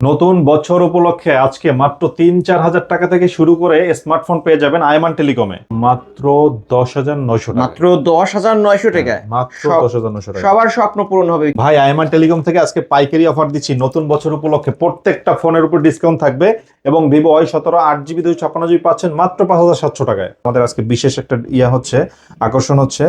নতুন বছর উপলক্ষে আজকে মাত্র ৩-৪ হাজার টাকা থেকে শুরু করে স্মার্টফোন পেয়ে যাবেন আইমান টেলিকমে মাত্র ১০,৯০০ টাকা। মাত্র ১০,৯০০ টাকায় মাত্র ১০,৯০০ টাকা। সবার স্বপ্ন পূরণ হবে। ভাই আইমান টেলিকম থেকে আজকে পাইকারি অফার দিচ্ছি। নতুন বছর উপলক্ষে প্রত্যেকটা ফোনের উপর ডিসকাউন্ট থাকবে এবং ভিভো Y17 8GB 256GB পাচ্ছেন মাত্র ৫,৭০০ টাকায়। আমাদের আজকে বিশেষ একটা হচ্ছে, আকর্ষণ হচ্ছে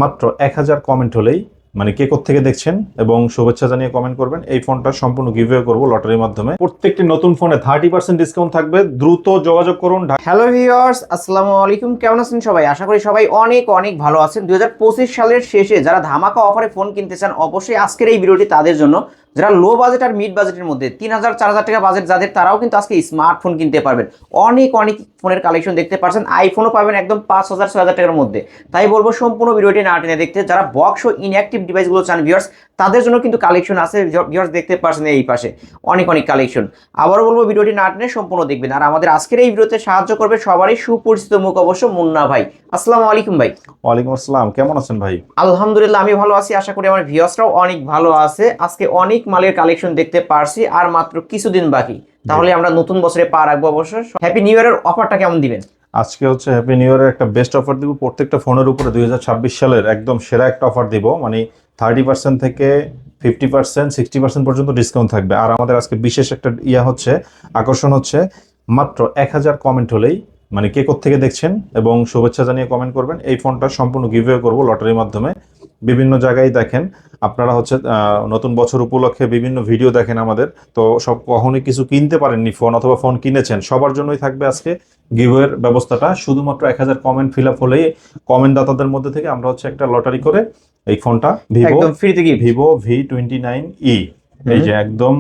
মাত্র ১,০০০ কমেন্ট হলেই, মানে কে কোত্থেকে দেখছেন এবং শুভেচ্ছা জানিয়ে কমেন্ট করবেন, এই ফোনটা সম্পূর্ণ গিভওয়ে করবো লটারির মাধ্যমে। প্রত্যেকটি নতুন ফোনে 30% ডিসকাউন্ট থাকবে, দ্রুত যোগাযোগ করুন। হ্যালো ভিউয়ার্স, আসসালামু আলাইকুম। কেমন আছেন সবাই? আশা করি সবাই অনেক অনেক ভালো আছেন। ২০২৫ সালের শেষে যারা ধামাকা অফারে ফোন কিনতে চান, অবশ্যই আজকের এই ভিডিওটি তাদের জন্য। যারা লো বাজেট আর মিড বাজেটের মধ্যে ৩,০০০-৪,০০০ টাকা বাজেট যাদের, তারাও কিন্তু আজকে স্মার্টফোন কিনতে পারবেন। অনেক অনেক ফোনের কালেকশন দেখতে পাচ্ছেন। আইফোনও পাবেন একদম ৫,০০০-৬,০০০ টাকার মধ্যে। তাই বলবো সম্পূর্ণ ভিডিওটি না টেনে দেখতে। যারা বক্স ও ইনঅ্যাক্টিভ ডিভাইসগুলো চান ভিউয়ার্স, তাদের জন্য কিন্তু কালেকশন আছে ভিউয়ার্স, দেখতে পাচ্ছেন এই পাশে অনেক অনেক কালেকশন। আবারও বলবো ভিডিওটি না টেনে সম্পূর্ণ দেখবেন। আর আমাদের আজকের এই ভিডিওতে সাহায্য করবে সবারই সুপরিচিত মুখ অবশ্য মুন্না ভাই। আসসালামু আলাইকুম ভাই। ওয়ালাইকুম আসসালাম, কেমন আছেন ভাই? আলহামদুলিল্লাহ আমি ভালো আছি, আশা করি আমার ভিউয়ার্সরাও অনেক ভালো আছে। আজকে অনেক মালের কালেকশন দেখতে পারছি, আর মাত্র কিছুদিন বাকি, তাহলে আমরা নতুন বছরে পা রাখবো। অবশ্য হ্যাপি নিউ ইয়ারের অফারটা কেমন দিবেন? আজকে হচ্ছে হ্যাপি নিউ ইয়ারের একটা বেস্ট অফার দিব। প্রত্যেকটা ফোনের উপরে ২০২৬ সালের একদম সেরা একটা অফার দিব, মানে 30% থেকে 50% 60% পর্যন্ত ডিসকাউন্ট থাকবে। আর আমাদের আজকে বিশেষ একটা হচ্ছে, আকর্ষণ হচ্ছে মাত্র ১,০০০ কমেন্ট হলেই, মানে কে কোত্থেকে দেখছেন এবং শুভেচ্ছা জানিয়ে কমেন্ট করবেন, এই ফোনটা সম্পূর্ণ গিভওয়ে করবো লটারির মাধ্যমে। বিভিন্ন জায়গায় দেখেন আপনারা হচ্ছে নতুন বছর উপলক্ষে বিভিন্ন ভিডিও দেখেন আমাদের, তো সব কখনোই কিছু কিনতে পারেননি ফোন, অথবা ফোন কিনেছেন, সবার জন্যই থাকবে আজকে গিভওয়ের ব্যবস্থাটা। শুধুমাত্র ১,০০০ কমেন্ট ফিল আপ হলেই কমেন্ট দাতাদের মধ্যে থেকে আমরা হচ্ছে একটা লটারি করে এই ফোনটা একদম ফ্রিতে গিফট, ভিভো V29e, এই যে একদম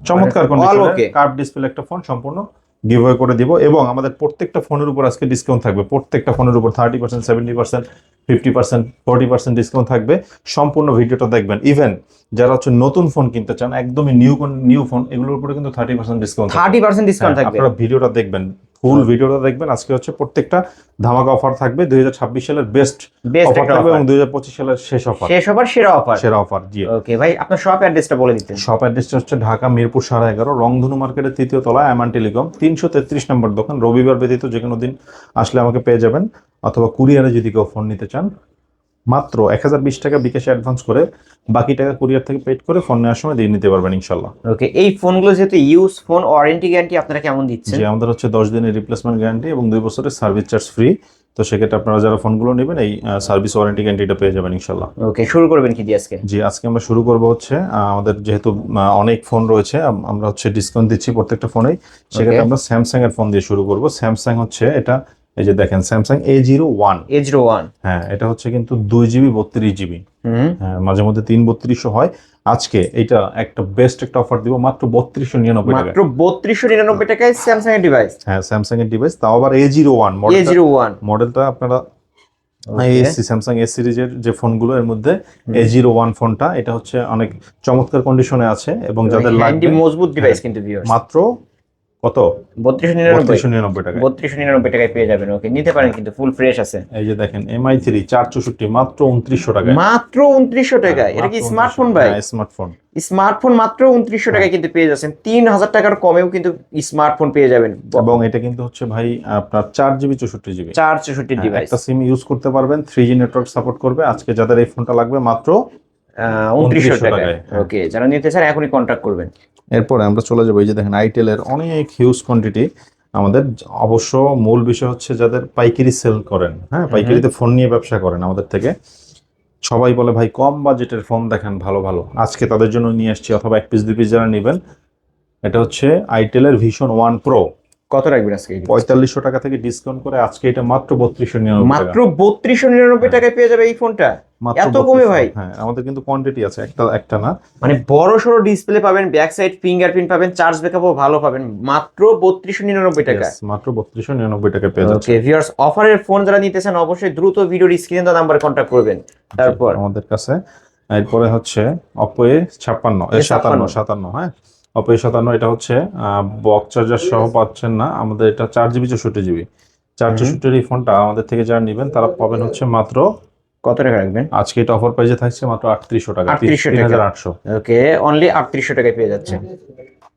চমৎকার কন্ডিশনে কার্ভ ডিসপ্লে একটা ফোন সম্পূর্ণ গিভওয়ে করে দিব। এবং আমাদের প্রত্যেকটা ফোনের উপর আজকে ডিসকাউন্ট থাকবে। প্রত্যেকটা ফোনের উপর 30%, 70%, 50%, 40% ডিসকাউন্ট থাকবে। সম্পূর্ণ ভিডিওটা দেখবেন। ইভেন যারা হচ্ছে নতুন ফোন কিনতে চান, একদমই নিউ ফোন, এগুলোর উপরে কিন্তু 30% ডিসকাউন্ট 30% ডিসকাউন্ট থাকবে। আপনারা ভিডিওটা দেখবেন, ফুল ভিডিওটা দেখবেন। আজকে হচ্ছে প্রত্যেকটা ধামাকা অফার থাকবে। ২০২৬ সালের বেস্ট অফার থাকবে এবং ২০২৫ সালের শেষ অফার, সেরা অফার। জি ওকে ভাই, আপনার শপ অ্যাড্রেসটা বলে দিতেন। শপ অ্যাড্রেসটা হচ্ছে ঢাকা মিরপুর 11.5 রংধনু মার্কেটের ৩য় তলায় আইমান টেলিকম, ৩33 নম্বর দোকান। রবিবার ব্যতীত যে কোনো দিন আসলে আমাকে পেয়ে যাবেন, অথবা কুরিয়ারে যদি কেউ ফোন নিতে চান, মাত্র ১,০২০ টাকা বিকাশে অ্যাডভান্স করে বাকি টাকা কুরিয়ার থেকে পেড করে ফোন নেওয়ার সময় দিয়ে নিতে পারবেন ইনশাল্লাহ। ওকে, এই ফোনগুলো যেহেতু ইউজ ফোন, ওয়ারেন্টি গ্যারান্টি আপনারা কেমন দিচ্ছেন? জি, আমাদের হচ্ছে 10 দিনের রিপ্লেসমেন্ট গ্যারান্টি এবং 2 বছরের সার্ভিস চার্জ ফ্রি। তো সেক্ষেত্রে আপনারা যারা ফোনগুলো নেবেন এই সার্ভিস ওয়ারেন্টি গ্যারান্টিটা পেয়ে যাবেন ইনশাল্লাহ। ওকে, শুরু করবেন কি দিয়ে আজকে? জি, আজকে আমরা শুরু করব হচ্ছে আমাদের যেহেতু অনেক ফোন রয়েছে, আমরা হচ্ছে ডিসকাউন্ট দিচ্ছি প্রত্যেকটা ফোনেই। সেক্ষেত্রে আমরা স্যামসাং এর ফোন দিয়ে শুরু করব। স্যামসাং হচ্ছে এটা, এই যে দেখেন স্যামসাং A01। হ্যাঁ, এটা হচ্ছে কিন্তু 2GB 32GB। হ্যাঁ, মাঝে মধ্যে 332 হয়। আজকে এটা একটা বেস্ট একটা অফার দিব মাত্র 3299 টাকা। মাত্র 3299 টাকায় স্যামসাং এর ডিভাইস। হ্যাঁ, স্যামসাং এর ডিভাইস, তাও আবার A01 মডেলটা আপনারা স্যামসাং এস সিরিজের যে ফোনগুলো, এর মধ্যে A01 ফোনটা, এটা হচ্ছে অনেক চমৎকার কন্ডিশনে আছে এবং যাদের লাগবে মজবুত ডিভাইস কিন্তু ভিউয়ার্স, মাত্র কত 3299 টাকা, 3299 টাকায় পেয়ে যাবেন। ওকে, নিতে পারেন কিন্তু ফুল ফ্রেশ আছে। এই যে দেখেন MI3 464 মাত্র 2900 টাকা। মাত্র 2900 টাকায়? এটা কি স্মার্টফোন ভাই? স্মার্টফোন মাত্র 2900 টাকায় কিন্তু পেয়ে যাচ্ছেন। 3000 টাকার কমেও কিন্তু স্মার্টফোন পেয়ে যাবেন। এবং এটা কিন্তু হচ্ছে ভাই আপনার 4GB 64GB 464 ডিভাইস, একটা সিম ইউজ করতে পারবেন। 3G নেটওয়ার্ক সাপোর্ট করবে। আজকে যাদের এই ফোনটা লাগবে মাত্র 2900 টাকায়। ওকে, যারা নিতে চান এখনই কন্টাক্ট করবেন। এরপরে আমরা চলে যাবো, এই যে দেখেন আইটেল এর অনেক হিউজ কোয়ান্টিটি আমাদের। অবশ্য মূল বিষয় হচ্ছে যাদের পাইকারি সেল করেন, হ্যাঁ, পাইকারিতে ফোন নিয়ে ব্যবসা করেন আমাদের থেকে, সবাই বলে ভাই কম বাজেটের ফোন দেখান ভালো ভালো। আজকে তাদের জন্য নিয়ে আসছি, অথবা 1 পিস 2 পিস যারা নেবেন, এটা হচ্ছে আইটেলের Vision One Pro। কত রাখবেন আজকে? 4500 টাকা থেকে ডিসকাউন্ট করে আজকে এটা মাত্র 3299 মাত্র 3299 টাকায় পেয়ে যাবে এই ফোনটা। এত কমে ভাই? হ্যাঁ, আমাদের কিন্তু কোয়ান্টিটি আছে, একটা না, মানে বড় সরো ডিসপ্লে পাবেন, ব্যাক সাইড ফিঙ্গারপ্রিন্ট পাবেন, চার্জ ব্যাকআপও ভালো পাবেন মাত্র 3299 টাকা। মাত্র 3299 টাকা পেয়ে যাচ্ছে। ওকে ভিউয়ার্স, অফারের ফোন যারা নিতে চান অবশ্যই দ্রুত ভিডিওর স্ক্রিনে দেওয়া নাম্বারে কন্টাক্ট করবেন। তারপর আমাদের কাছে এরপরে হচ্ছে Oppo A57, হ্যাঁ, Oppo A57, এটা হচ্ছে বক্স চার্জার সহ পাচ্ছেন না আমাদের, এটা 4GB 64GB 464 এই ফোনটা আমাদের থেকে যারা নেবেন তারা পাবেন হচ্ছে মাত্র কত টাকা রাখবেন? আজকে এটা অফার প্রাইসে থাকছে মাত্র 3800 টাকা, 3800 টাকা। 3800। ওকে, অনলি 3800 টাকায় পেয়ে যাচ্ছে।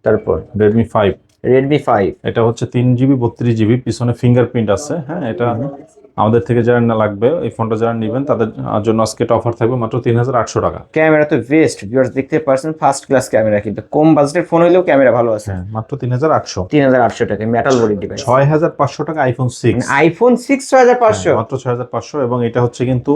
তারপর রেডমি 5, রেডমি 5। এটা হচ্ছে 3GB 32GB, পিছনে ফিঙ্গারপ্রিন্ট আছে। হ্যাঁ, এটা আমাদের থেকে যারা না লাগবে, এই ফোনটা যারা নেবেন তাদের জন্য আজকে এটা অফার থাকবে মাত্র 3800 টাকা। ক্যামেরা তো বেস্ট ভিউয়ার্স, দেখতে পারছেন ফার্স্ট ক্লাস ক্যামেরা, কিন্তু কম বাজেটের ফোন হইলেও ক্যামেরা ভালো আছে। হ্যাঁ, মাত্র 3800। 3800 টাকা মেটাল বডি ডিভাইস। 6500 টাকা আইফোন 6, আইফোন 6 6500। মাত্র 6500। এবং এটা হচ্ছে কিন্তু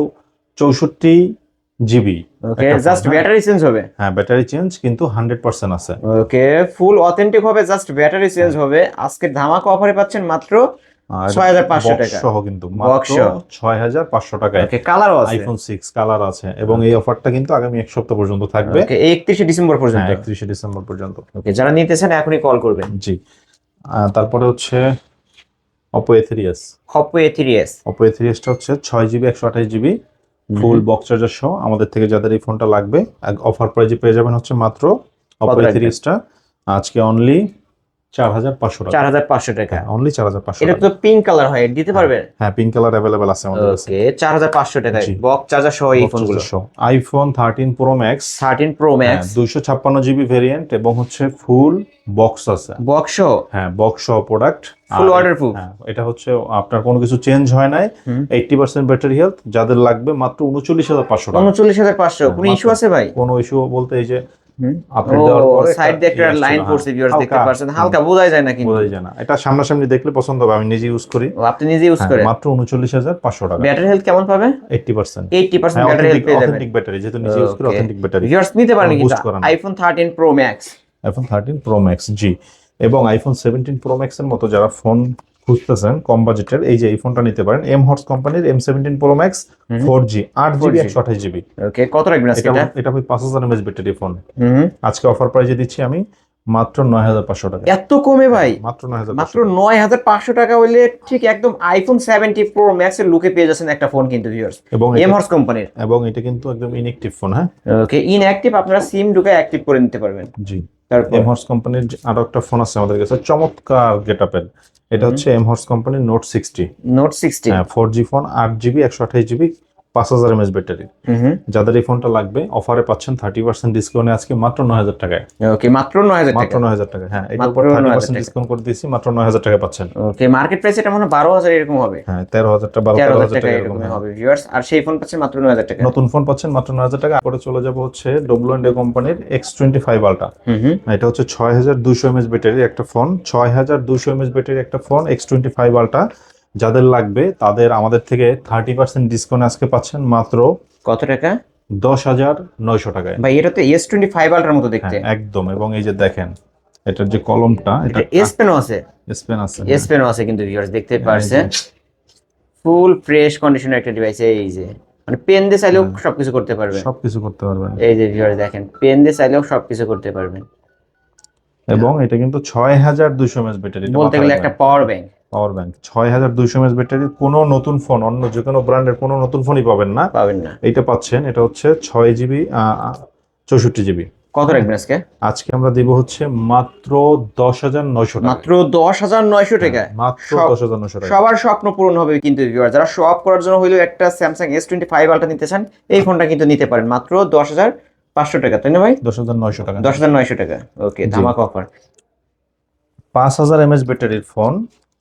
64GB। ওকে, জাস্ট ব্যাটারি চেঞ্জ হবে। হ্যাঁ, ব্যাটারি চেঞ্জ কিন্তু 100% আছে। ওকে, ফুল অথেন্টিক হবে, জাস্ট ব্যাটারি চেঞ্জ হবে। আজকে ধামাকা অফারে পাচ্ছেন মাত্র 6500 টাকা সহ, কিন্তু বক্স মাত্র 6500 টাকায়। ওকে, কালারও আছে। আইফোন 6 কালার আছে, এবং এই অফারটা কিন্তু আগামী এক সপ্তাহ পর্যন্ত থাকবে। ওকে, 31 ডিসেম্বর পর্যন্ত। 31 ডিসেম্বর পর্যন্ত। ওকে, যারা নিতে চান এখনই কল করবেন। জি। তারপরে হচ্ছে Oppo A3s। Oppo A3s। Oppo A3s টা হচ্ছে 6GB 128GB full box charger সহ। আমাদের থেকে যাদের এই ফোনটা লাগবে অফার প্রাইজে পেয়ে যাবেন হচ্ছে মাত্র Oppo A3s টা আজকে অনলি 4500 টাকা। 4500 টাকা, অনলি 4500 এটা টাকা। তো পিঙ্ক কালার হয়, দিতে পারবেন? হ্যাঁ, পিঙ্ক কালার अवेलेबल আছে আমাদের কাছে। ওকে, 4500 টাকায় জি। বক্স চার্জার সহ এই ফোনগুলো। IPhone 13 Pro Max, 13 Pro Max 256GB variant, এবং হচ্ছে ফুল বক্স আছে। বক্স সহ? হ্যাঁ, বক্স সহ প্রোডাক্ট, ফুল ওয়াটারপ্রুফ। হ্যাঁ, এটা হচ্ছে আপনার কোনো কিছু চেঞ্জ হয় নাই। 80% ব্যাটারি হেলথ। যাদের লাগবে মাত্র 39500 টাকা। 39500। কোনো ইস্যু আছে ভাই? কোনো ইস্যু বলতে এই যে আপনি ও, দেওয়ার পরে সাইড দিয়ে একটা লাইন পড়ছে ভিউয়ার্স, দেখতে হালকা, পাচ্ছেন, হালকা বোঝা যায় না কিন্তু। বোঝাই যায় না। এটা সামনাসামনি দেখলে পছন্দ হবে, আমি নিজে ইউজ করি। ও, আপনি নিজে ইউজ হ্যাঁ, করেন? মাত্র 39500 টাকা। ব্যাটারি হেলথ কেমন পাবে? 80%। 80% ব্যাটারি হেলথ পেয়ে যাবেন। অথেন্টিক ব্যাটারি, যেহেতু নিজে ইউজ করি, অথেন্টিক ব্যাটারি। ভিউয়ার্স নিতে পারেন কিন্তু বুস্ট করা না। IPhone 13 Pro Max। IPhone 13 Pro Max, জি। এবং আইফোন 17 Pro Max এর মতো যারা ফোন খুঁজতেছেন কম বাজেটের, এই যে এই ফোনটা নিতে পারেন। M-Hotz কোম্পানির M17 Pro Max 4G 8GB 128GB। ওকে, কত রাখবেন আজকে এটা? এটা ভাই 5000 mAh ব্যাটারি ফোন। আজকে অফার প্রাইসে দিচ্ছি আমি মাত্র 9500 টাকা। এত কমে ভাই? মাত্র 9500। মাত্র 9500 টাকা হইলে ঠিক একদম আইফোন 70 Pro Max এর লুকে পেয়ে যাচ্ছেন একটা ফোন কিন্তু ভিউয়ার্স, এবং M-Hotz কোম্পানির। এবং এটা কিন্তু একদম ইনঅ্যাক্টিভ ফোন। হ্যাঁ, ওকে, ইনঅ্যাক্টিভ, আপনারা সিম ঢুকে অ্যাক্টিভ করে নিতে পারবেন। জি। তারপর M-Hotz কোম্পানির আরো একটা ফোন আছে আমাদের কাছে, চমৎকার গেটআপের। এটা হচ্ছে M-Hotz কোম্পানির Note 60। Note 60। হ্যাঁ, 4G phone, 8GB 128GB, 5000 mAh battery. যাদের এই ফোনটা লাগবে অফারে পাচ্ছেন 30% ডিসকাউন্টে আজকে মাত্র 9000 টাকায়। ওকে, মাত্র 9000 মাত্র টাকা। 9000 টাকা। হ্যাঁ, এটার মাত্র উপর 9000 30% ডিসকাউন্ট করে দিয়েছি, মাত্র 9000 টাকা পাচ্ছেন। ওকে, মার্কেট প্রাইস এটা মনে হয় 12000 এরকম হবে। হ্যাঁ, 13000 টাকা, 13000 12000 টাকা টাকা এরকম এরকম হবে ভিউয়ার্স, আর সেই ফোন পাচ্ছেন মাত্র 9000 টাকা। নতুন ফোন পাচ্ছেন মাত্র 9000 টাকা। পরে চলে যাব হচ্ছে WD কোম্পানির X25 Ultra। এটা হচ্ছে 6200 mAh ব্যাটারির একটা ফোন, 6200 mAh ব্যাটারির একটা ফোন X25 Ultra। যাদের লাগবে তাদের আমাদের থেকে 30% ডিসকাউন্ট আজকে পাচ্ছেন মাত্র কত টাকা? 10900 টাকায়। ভাই এটা তো S25 Ultra মতো দেখতে। হ্যাঁ, একদম। এবং এই যে দেখেন এটার যে কলমটা, এটা S পেনও আছে। স্পেন আছে, S পেনও আছে কিন্তু ভিউয়ার্স, দেখতে পারছেন ফুল ফ্রেশ কন্ডিশনের একটা ডিভাইস। এই যে মানে পেন দিয়ে চাইলেও সবকিছু করতে পারবেন। সবকিছু করতে পারবেন। এই যে ভিউয়ার্স দেখেন, পেন দিয়ে চাইলেও সবকিছু করতে পারবেন। এবং এটা কিন্তু 6200 mAh ব্যাটারি। বলতে গেলে একটা power bank. Power bank 6200 mAh battery. কোনো নতুন ফোন, অন্য যে কোনো ব্র্যান্ডের কোনো নতুন ফোনই পাবেন না। এটা পাচ্ছেন, এটা হচ্ছে 6GB 64GB। কত রাখবেন আজকে? আজকে আমরা দিব হচ্ছে মাত্র 10900 টাকা। মাত্র 10900 টাকা। মাত্র 10900 টাকা। সবার স্বপ্ন পূরণ হবে কিন্তু ভিউয়ার, যারা শো অফ করার জন্য হইলো একটা স্যামসাং S25 Ultra নিতে চান, এই ফোনটা কিন্তু নিতে পারেন মাত্র 10500 টাকা, তাই না ভাই? 10900 টাকা। 10900 টাকা। ওকে, ধামাকা অফার। 5000 mAh ব্যাটারির ফোন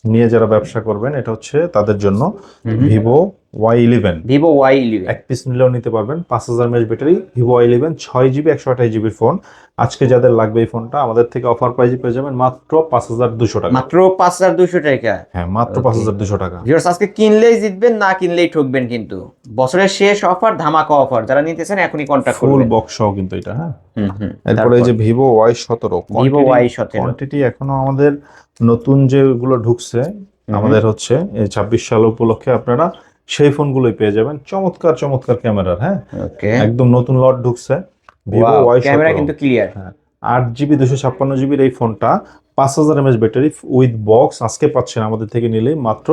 নিয়ে যারা ব্যবসা করবেন, এটা হচ্ছে তাদের জন্য Vivo Y11। Vivo Y11 এক পিস নিলেও নিতে পারবেন। 5000 mAh battery, Vivo Y11, 6GB 128GB phone. আজকে যাদের লাগবে এই ফোনটা আমাদের থেকে অফার প্রাইসে পেয়ে যাবেন মাত্র 5200 টাকা। মাত্র 5200 টাকা। হ্যাঁ, মাত্র 5200 টাকা। ভিউয়ার্স আজকে কিনলেই জিতবেন, না কিনলেই ঠকবেন কিন্তু। বছরের শেষ অফার, ধামাকা অফার, যারা নিতে চান এখনই কন্টাক্ট করবেন। ফুল বক্স সহ কিন্তু এটা। হ্যাঁ, এরপরে এই যে Vivo Y17। Vivo Y17 quantity এখনো আমাদের নতুন যেগুলো ঢুকছে আমাদের হচ্ছে এই 26 সাল উপলক্ষে আপনারা সেই ফোনগুলোই পেয়ে যাবেন। চমৎকার চমৎকার ক্যামেরার। হ্যাঁ, ওকে, একদম নতুন লট ঢুকছে Vivo Y17। ক্যামেরা কিন্তু ক্লিয়ার। হ্যাঁ, 8GB 256GB এই ফোনটা 5000 mAh ব্যাটারি উইথ বক্স আজকে পাচ্ছেন আমাদের থেকে নিলেই মাত্র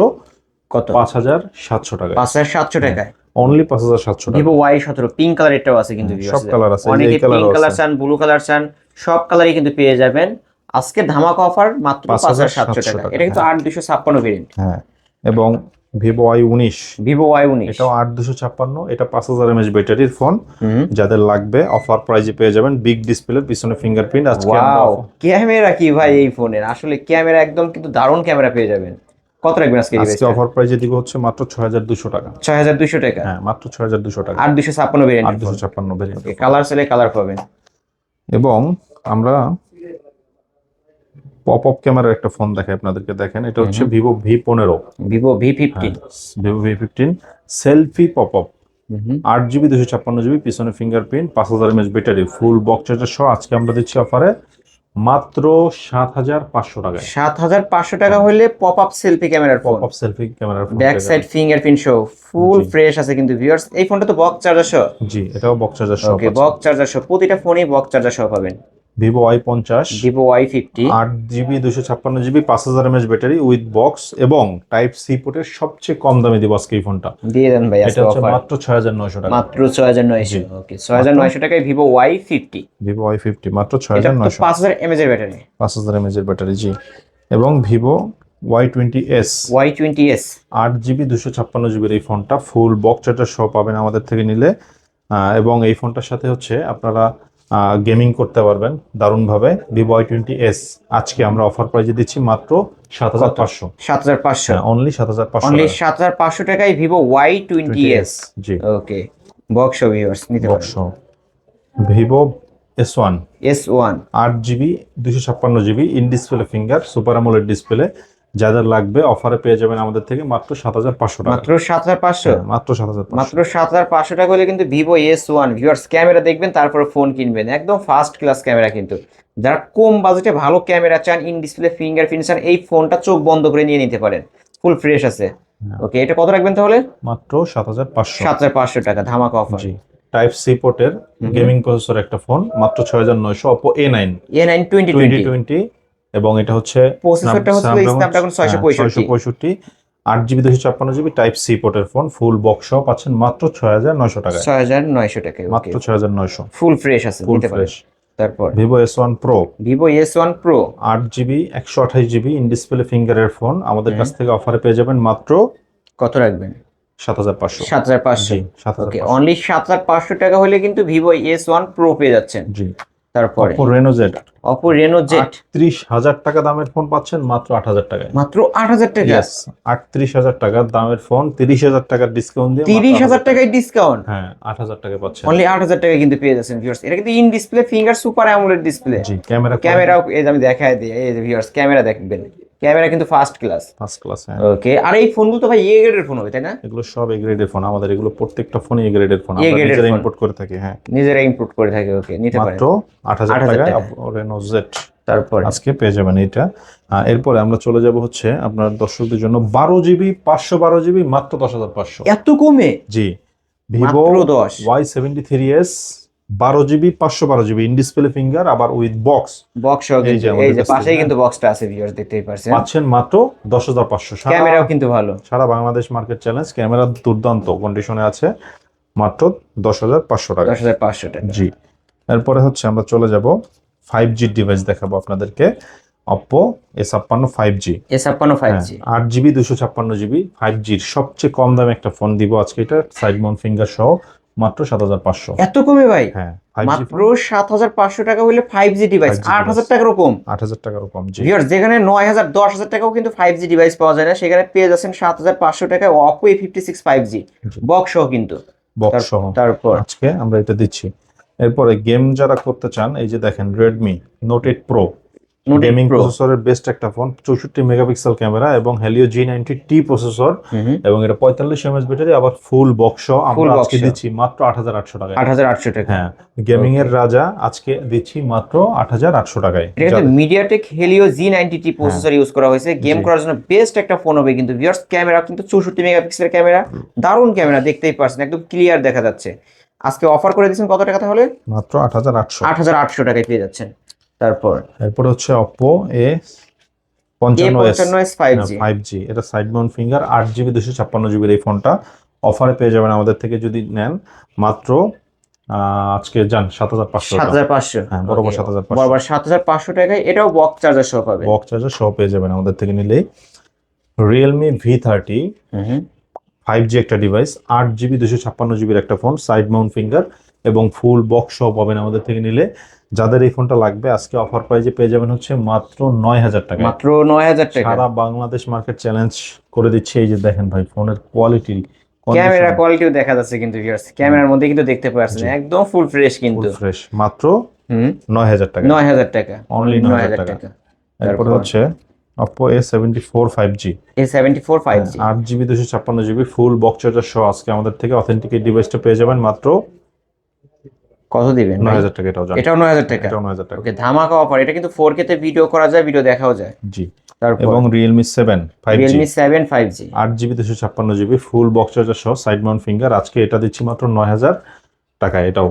কত? 5700 টাকা। 5700 টাকায় অনলি 5700 টাকা। Vivo Y17 পিঙ্ক কালার এটাও আছে কিন্তু সব কালার আছে, অনেকে পিঙ্ক কালার চান, ব্লু কালার চান, সব কালারই কিন্তু পেয়ে যাবেন। আজকে ধামাকা অফার মাত্র 5700 টাকা। এটা কিন্তু 8256 ভেরিয়েন্ট। হ্যাঁ, এবং ভিভো Y19, ভিভো Y19, এটাও 8256, এটা 5000 mAh ব্যাটারির ফোন। যাদের লাগবে অফার প্রাইজে পেয়ে যাবেন, বিগ ডিসপ্লের পিছনে ফিঙ্গারপ্রিন্ট। আজকে আমরা ওয়াও, ক্যামেরা কি ভাই এই ফোনের, আসলে ক্যামেরা একদম কিন্তু দারুণ ক্যামেরা পেয়ে যাবেন। কত রাখবেন আজকে আজকে অফার প্রাইজে দিব হচ্ছে মাত্র 6200 টাকা। 6200 টাকা, হ্যাঁ, মাত্র 6200 টাকা। 8256 ভেরিয়েন্ট, 8256 ভেরিয়েন্ট। কালার চাইলে কালার পাবেন। এবং আমরা পপ আপ ক্যামেরার একটা ফোন দেখাই আপনাদেরকে, দেখেন এটা হচ্ছে Vivo V15, Vivo V15, Vivo V15 selfie pop up, 8GB 256GB, পিছনে fingerprint, 5000 mAh battery, full box charger সহ। আজকে আমরা দিচ্ছি অফারে মাত্র 7500 টাকায়। 7500 টাকা হলে পপ আপ সেলফি ক্যামেরার ফোন, পপ আপ সেলফি ক্যামেরার ফোন, ব্যাক সাইড ফিঙ্গারপ্রিন্ট সহ, ফুল ফ্রেশ আছে কিন্তু ভিউয়ার্স। এই ফোনটা তো বক্স চার্জার সহ। জি, এটাও বক্স চার্জার সহ। ওকে, বক্স চার্জার সহ, প্রতিটা ফোনই বক্স চার্জার সহ পাবেন। Vivo Y50, Vivo Y50, 8GB 256GB, 5000 mAh battery with box এবং টাইপ সি পোর্টের সবচেয়ে কম দামে দিব আজকে এই ফোনটা। দিয়ে দেন ভাই এটা আজকে হচ্ছে অফার মাত্র 6900 টাকা। মাত্র 6900। ওকে, 6900 টাকায় ভিভো Y50, ভিভো Y50 মাত্র এটা তো 6900, 5000 mAh এর ব্যাটারি। 5000 mAh এর ব্যাটারি। জি, এবং Vivo Y20s, Y20s, 8GB 256GB এই ফোনটা ফুল বক্স চার্জার সহ পাবেন আমাদের থেকে নিলে। এবং এই ফোনটার সাথে হচ্ছে আপনারা গেমিং করতে পারবেন দারুণভাবে। ভিভো Y20s আজকে আমরা অফার প্রাইজে দিচ্ছি মাত্র 7500। 7500, অনলি 7500, অনলি 7500 টাকায় ভিভো Y20s। জি, ওকে, বক্স ভিউয়ার্স নিতে বক্স পারেন। Vivo S1, S1, 8GB 256GB, in display finger, super AMOLED display. যাদের লাগবে অফারে পেয়ে যাবেন আমাদের থেকে মাত্র 7500 টাকা। মাত্র 7500, মাত্র 7500। মাত্র 7500 টাকা হলে কিন্তু ভিভো S1 ভিউয়ার্স ক্যামেরা দেখবেন, তারপর ফোন কিনবেন, একদম ফার্স্ট ক্লাস ক্যামেরা কিন্তু। যারা কম বাজেটে ভালো ক্যামেরা চান, ইন ডিসপ্লে ফিঙ্গারপ্রিন্ট চান, এই ফোনটা চোখ বন্ধ করে নিয়ে নিতে পারেন, ফুল ফ্রেশ আছে। ওকে, এটা কত রাখবেন তাহলে? মাত্র 7500। 7500 টাকা, ধামাকা অফার। জি, টাইপ সি পোর্টের গেমিং প্রসেসর একটা ফোন মাত্র 6900, Oppo A9 A9 2020, 2020, এবং এটা হচ্ছে প্রসেসরটা হচ্ছে Snapdragon 665, 8GB 256GB type C পোর্টের ফোন, ফুল বক্স সহ পাচ্ছেন মাত্র 6900 টাকায়। 6900 টাকা, মাত্র 6900, ফুল ফ্রেশ আছে, ফুল নিতে পারেন। ফ্রেশ। তারপর Vivo S1 Pro, Vivo S1 Pro, 8GB 128GB in display ফিঙ্গারের ফোন আমাদের কাছ থেকে অফারে পেয়ে যাবেন মাত্র কত রাখবেন? 7500। 7500, জি, ওকে, 7500। অনলি 7500 টাকা হলে কিন্তু ভিভো S1 Pro পেয়ে যাচ্ছেন। জি, তারপরে Oppo Reno Z, Oppo Reno Z, 38000 টাকা দামের ফোন পাচ্ছেন মাত্র 8000 টাকায়। মাত্র 8000 টাকা। Yes, 38000 টাকার দামের ফোন 30000 টাকার ডিসকাউন্ট দিয়ে 30000 টাকায় ডিসকাউন্ট, হ্যাঁ 8000 টাকা পাচ্ছেন। অনলি 8000 টাকায় কিন্তু পেয়ে যাচ্ছেন ভিউয়ার্স। এটা কিন্তু in display finger super AMOLED display. জি, ক্যামেরাও এই যে আমি দেখায় দিই, এই যে ভিউয়ার্স ক্যামেরা দেখবেন, ক্যামেরা কিন্তু ফার্স্ট ক্লাস। First class. হ্যাঁ, ওকে, আর এই ফোনগুলো তো ভাই এ গ্রেডের ফোন হবে, তাই না? এগুলো সব এ গ্রেডের ফোন, আমাদের এগুলো প্রত্যেকটা ফোন এ গ্রেডের ফোন, A আমরা grade-এর নিজেরা ফোন। ইম্পোর্ট করে থাকি। হ্যাঁ, নিজেরা ইম্পোর্ট করে থাকে। ওকে, নিতে পারেন মাত্র 8000 8000 টাকায় টাকা। Oppo Reno Z তারপরে আজকে পেয়ে যাবেন এটা। এরপরে আমরা চলে যাব হচ্ছে আপনার দর্শকদের জন্য 12GB 512GB মাত্র 10500। এত কমে? জি, ভিভো মাত্র 10, Y73s 12GB 512GB in display finger, আবার উইথ বক্স বক্স এই যে আমাদের এই যে কাছে, পাশেই হ্যাঁ। কিন্তু বক্সটা আছে ভিউয়ার্স, দেখতেই পারছেন। পাচ্ছেন মাত্র 10500। ক্যামেরাও কিন্তু ভালো, সারা বাংলাদেশ মার্কেট চ্যালেঞ্জ, ক্যামেরা দুর্দান্ত কন্ডিশনে আছে, মাত্র 10500 টাকা। 10500 টাকা। জি, এরপরে হচ্ছে আমরা চলে যাব 5G ডিভাইস দেখাবো আপনাদেরকে, Oppo A56 5G, A56 5G, 8GB 256GB 5G সবচেয়ে কম দামে একটা ফোন দিব আজকে, এটা সাইড মাউন্ট ফিঙ্গার সহ মাত্র 7500। এত কমে ভাই? হ্যাঁ, 5G মাত্র 7500 টাকা হলে 5G ডিভাইস, 8000 টাকারও কম। 8000 টাকারও কম। জি, ভিউয়ার্স, যেখানে 9000 10000 টাকাও কিন্তু 5G ডিভাইস পাওয়া যায় না, সেখানে পেয়ে যাচ্ছেন 7500 টাকায় Oppo A56 5G বক্স সহ কিন্তু। বক্স সহ তারপর আজকে আমরা এটা দিচ্ছি। এরপরে গেম যারা করতে চান, এই যে দেখেন Redmi Note 8 Pro, গেমিং প্রসেসরের বেস্ট একটা ফোন, 64 মেগাপিক্সেল ক্যামেরা এবং Helio G90T প্রসেসর, এবং এটা 45 mAh ব্যাটারি, আবার ফুল বক্স আমরা আজকে দিচ্ছি মাত্র 8800 টাকায়। 8800 টাকা। হ্যাঁ, গেমিং এর রাজা আজকে দিচ্ছি মাত্র 8800 টাকায়। এটা কিন্তু MediaTek Helio G90T processor use করা হয়েছে, গেম করার জন্য বেস্ট একটা ফোন হবে কিন্তু ভিউয়ার্স। ক্যামেরা কিন্তু 64 মেগাপিক্সেলের ক্যামেরা, দারুণ ক্যামেরা, দেখতেই পাচ্ছেন একদম ক্লিয়ার দেখা যাচ্ছে। আজকে অফার করে দিচ্ছেন কত টাকা তাহলে? মাত্র 8800। 8800 টাকায় পেয়ে যাচ্ছেন। এরপর হচ্ছে Oppo A55s 5G, এটা side Mount finger, 8GB 256GB এই ফোনটা অফারে পেয়ে যাবেন আমাদের থেকে যদি নেন মাত্র আজকে যান 7500 টাকা। 7500, হ্যাঁ, বরাবর 7500, বরাবর 7500 টাকায়। এটাও বক্স চার্জার সহ পাবে, বক্স চার্জার সহ পেয়ে যাবেন আমাদের থেকে নিলেই। রিয়েলমি V30 5G একটা ডিভাইস, 8GB 256GBর একটা ফোন, সাইড মাউন্ট ফিঙ্গার এবং ফুল বক্স সহ পাবেন আমাদের থেকে নিলে। যাদের এই ফোনটা লাগবে আজকে অফার প্রাইজে পেয়ে যাবেন হচ্ছে মাত্র 9,000 টাকা। মাত্র 9,000 টাকা। সারা বাংলাদেশ মার্কেট চ্যালেঞ্জ করে দিচ্ছে। এই যে দেখেন ভাই ফোনের কোয়ালিটি, ক্যামেরা কোয়ালিটিও দেখা যাচ্ছে কিন্তু ভিউয়ার্স, ক্যামেরার মধ্যে কিন্তু দেখতে পাচ্ছেন একদম ফুল ফ্রেশ কিন্তু। ফ্রেশ, মাত্র 9,000 টাকা। 9,000 টাকা, অনলি 9,000 টাকা। এরপরে হচ্ছে Oppo A74 5G। A74 5G 8GB 256GB full box charger সহ আজকে আমাদের থেকে অথেন্টিক এই ডিভাইসটা পেয়ে যাবেন মাত্র কত দিবেন? 9,000 টাকা। এটাও জানেন, এটাও 9,000 টাকা। এটাও 9,000 টাকা। ওকে, ধামাকা অফার। এটা কিন্তু 4K তে ভিডিও করা যায়, ভিডিও দেখাও যায়। জি। তারপর এবং Realme 7 5G, Realme 7 5G 8GB 256GB full box charger সহ সাইড মাউন্ট ফিঙ্গার আজকে এটা দিচ্ছি মাত্র 9,000 টাকা। এটাও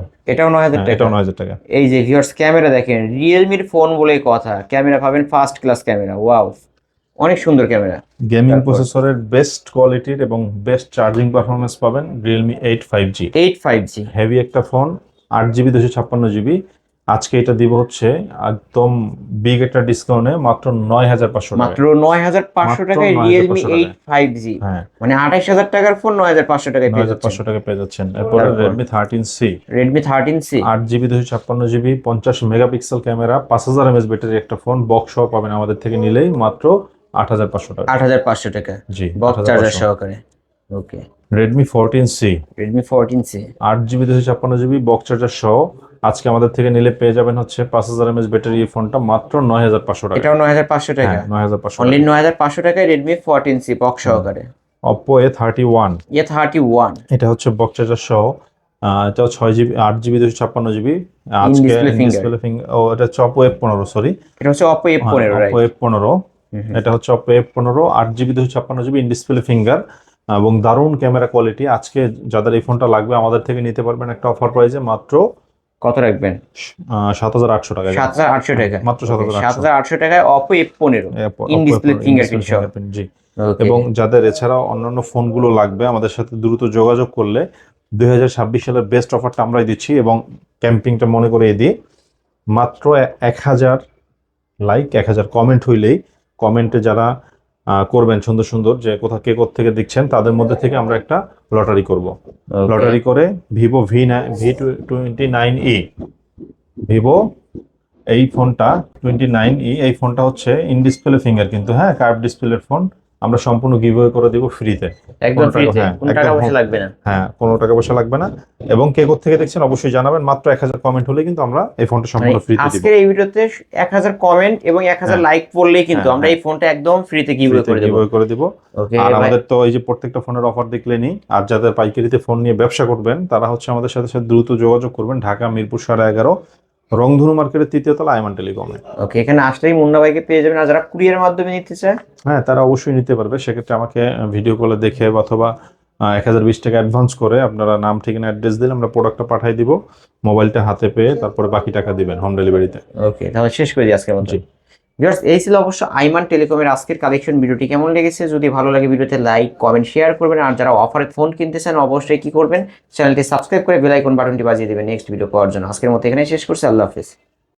9,000 টাকা। এটাও 9,000 টাকা। এই যে ভিউয়ার্স ক্যামেরা দেখেন, রিয়েলমির ফোন বলেই কথা, ক্যামেরা পাবেন ফার্স্ট ক্লাস ক্যামেরা। ওয়াও, অনেক সুন্দর ক্যামেরা। গেমিং প্রসেসরের বেস্ট কোয়ালিটির এবং বেস্ট চার্জিং পারফরমেন্স পাবেন Realme 8 5G। 8 5G হেভি একটা ফোন, 8GB 256GB। আজকে এটা দিব হচ্ছে একদম বিগ একটা ডিসকাউন্টে মাত্র 9,500 টাকা। মাত্র 9,500 টাকায় Realme 8 5G। হ্যাঁ, মানে 28,000 টাকার ফোন 9,500 টাকায় পেয়ে যাচ্ছেন। 9,500 টাকা পেয়ে যাচ্ছেন। এরপর Redmi 13C, Redmi 13C 8GB 256GB 50 megapixel camera, 5000 mAh battery একটা ফোন, বক্স সহ পাবেন আমাদের থেকে নিলেই মাত্র 8,500 টাকা। 8,500 টাকা জি, বক্স 8,500 চার্জার সহকারে। ওকে, Redmi 14C, Redmi 14C 8GB 256GB box charger সহ আজকে আমাদের থেকে নিলে পেয়ে যাবেন হচ্ছে 5000 mAh ব্যাটারি এই ফোনটা মাত্র 9,500 টাকা। এটাও 9,500 টাকা। হ্যাঁ, 9,500 অনলি 9,500 টাকায় Redmi 14C বক্স সহকারে। Oppo A31, A31 এটা হচ্ছে বক্স চার্জার সহ, এটাও 6GB 8GB 256GB আজকে In-display finger। Display finger. ও এটা হচ্ছে Oppo F15, সরি এটা হচ্ছে Oppo F15 right. Oppo F15, এটা হচ্ছে Oppo F15 8GB 256GB in display finger এবং দারুণ ক্যামেরা কোয়ালিটি। আজকে যাদের এই ফোনটা লাগবে আমাদের থেকে নিতে পারবেন একটা অফার প্রাইসে মাত্র কত রাখবেন? 7,800 টাকা। 7,800 টাকা, মাত্র 7,800। 7,800 টাকায় Oppo F15 in display fingerprint সহ। জি। ওকে, এবং যাদের এছাড়াও অন্যান্য ফোনগুলো লাগবে আমাদের সাথে দ্রুত যোগাযোগ করলে 2026 সালের বেস্ট অফারটা আমরাই দিচ্ছি এবং ক্যাম্পিংটা মনে করে দিই। মাত্র 1,000 লাইক, 1,000 কমেন্ট হইলেই, কমেন্টে যারা করবেন সুন্দর সুন্দর যে কোথা কে থেকে দেখছেন তাদের মধ্যে থেকে আমরা একটা লটারি করব। লটারি করে ভিভো V29e, ভিভো এই ফোনটা 29e, এই ফোনটা হচ্ছে ইন ডিসপ্লে ফিঙ্গার কিন্তু, হ্যাঁ, কার্ভ ডিসপ্লের ফোন আমরা সম্পূর্ণ গিভওয়ে করে দিব ফ্রিতে। একদম ফ্রিতে, হ্যাঁ, কোনো টাকা পয়সা লাগবে না। হ্যাঁ, কোনো টাকা পয়সা লাগবে না। এবং কে থেকে দেখছেন অবশ্যই জানাবেন। মাত্র 1,000 কমেন্ট হলে কিন্তু আমরা এই ফোনটা সম্পূর্ণ ফ্রিতে দিব। আজকের এই ভিডিওতে 1,000 কমেন্ট এবং 1,000 লাইক পড়লেই কিন্তু আমরা এই ফোনটা একদম ফ্রিতে গিভওয়ে করে দেব। ওকে, আর আমাদের তো এই যে প্রত্যেকটা ফোনের অফার দেখলেনি, আর যাদের পাইকারিতে ফোন নিয়ে ব্যবসা করবেন তারা হচ্ছে আমাদের সাথে সাথে দ্রুত যোগাযোগ করবেন ঢাকা মিরপুর 11.5 রংধনু মার্কেটের 3য় তলা আইমান টেলিকমে। ওকে, এখানে আসলেই মুন্না ভাইকে পেয়ে যাবেন। আর যারা কুরিয়ারের মাধ্যমে নিতে চায়, হ্যাঁ, তারা অবশ্যই নিতে পারবে। সেক্ষেত্রে আমাকে ভিডিও কলে দেখে অথবা 1,020 টাকা অ্যাডভান্স করে আপনারা নাম ঠিকানা অ্যাড্রেস দিলে আমরা প্রোডাক্টটা পাঠিয়ে দিব, মোবাইলটা হাতে পেয়ে তারপরে বাকি টাকা দিবেন হোম ডেলিভারিতে। ওকে, তাহলে শেষ করে দিই আজকের মতো। ভিউয়ার্স, এই ছিল অবশ্য আইমান টেলিকমের আজকের কালেকশন। ভিডিওটি কেমন লেগেছে? যদি ভালো লাগে ভিডিওতে লাইক, কমেন্ট, শেয়ার করবেন। আর যারা অফারে ফোন কিনতে চান অবশ্যই কি করবেন, চ্যানেলটি সাবস্ক্রাইব করে বেল আইকন বাটনটি বাজিয়ে দেবেন নেক্সট ভিডিও পাওয়ার জন্য। আজকের মতো এখানে শেষ করছি। আল্লাহ হাফেজ।